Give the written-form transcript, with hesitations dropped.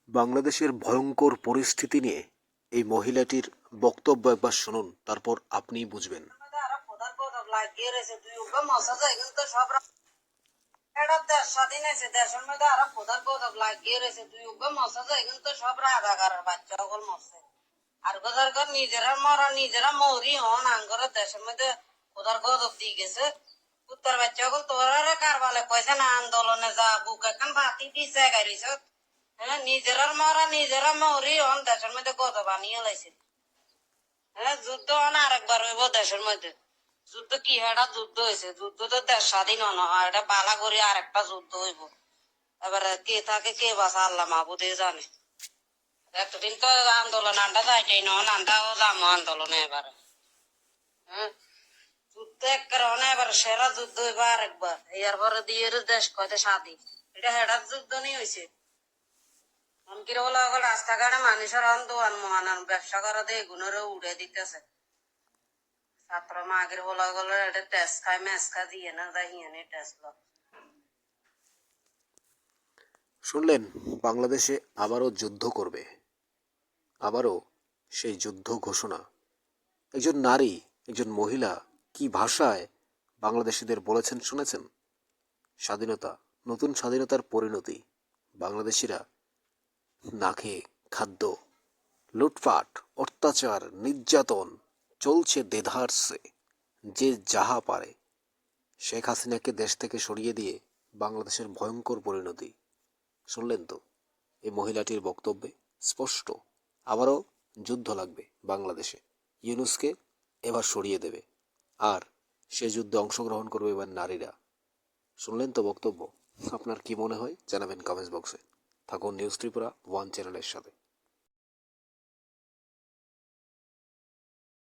বাংলাদেশের ভয়ঙ্কর পরিস্থিতি নিয়ে এই মহিলাটির বক্তব্য একবার শুনুন, তারপর আপনিই বুঝবেন। দেশের মধ্যে আরো খোদার গজব লাগিয়ে রয়েছে, দুই উগ্র মশা যায় কিন্তু সব রাজাকারের বাচ্চা সকল মরছে। আর খোদার ঘর নিজেরা মরা নিজেরা মরি হন আঙ্গরের দেশের মধ্যে খোদার গজব দিয়ে গেছে। উত্তর বাচ্চা সকল তোরা কারবালে পয়সা না আন্দোলনে যা বুক এখন বাতি দিছে গাড়িছ। হ্যাঁ, নিজেরা মরা নিজেরা মরি হন দেশের মধ্যে গজব আনিয়ে লাইছে। হ্যাঁ, যুদ্ধ হন আরেকবার হইব দেশের মধ্যে। যুদ্ধ কি এটা যুদ্ধ হয়েছে, যুদ্ধ তো দেশ স্বাধীন হয়, এটা বালা করে আরেকটা যুদ্ধ হইব। এবারে কে থাকে কে বাসা আল্লাহ মাহবুদে জানে। এতদিন তো আন্দোলন আন্ডা যাইটাই নন আন্ডাও যাবো আন্দোলনে এবারে। হ্যাঁ, যুদ্ধ একেবারে এবার সেরা যুদ্ধ হইব আরেকবার। এর পরে দিয়ে দেশ কয়তে স্বাধীন, এটা হেডার যুদ্ধ নিয়ে হয়েছে। মনকির বলা হল রাস্তাঘাটে মানুষের দোয়ান মহান ব্যবসা করা দিয়ে এগুলোরে উড়ে দিতেছে। ছাত্র মাগের বলা গেল এটা টেস্ট খাই ম্যাচ খা দিয়ে না যাই টেস্ট লো। শুনলেন, বাংলাদেশে আবারও যুদ্ধ করবে, আবারও সেই যুদ্ধ ঘোষণা। একজন নারী, একজন মহিলা কি ভাষায় বাংলাদেশিদের বলেছেন শুনেছেন? স্বাধীনতা, নতুন স্বাধীনতার পরিণতি। বাংলাদেশিরা না খেয়ে খাদ্য, লুটপাট, অত্যাচার, নির্যাতন চলছে দেধারসে। যে যাহা পারে শেখ হাসিনাকে দেশ থেকে সরিয়ে দিয়ে বাংলাদেশের ভয়ঙ্কর পরিণতি। শুনলেন তো এই মহিলাটির বক্তব্যে স্পষ্ট, আবারও যুদ্ধ লাগবে বাংলাদেশে। ইউনূসকে এবার সরিয়ে দেবে, আর সে যুদ্ধে অংশগ্রহণ করবে এবার নারীরা। শুনলেন তো বক্তব্য। আপনার কি মনে হয় জানাবেন কমেন্টস বক্সে। থাকুন নিউজ ত্রিপুরা 1 চ্যানেলের সাথে।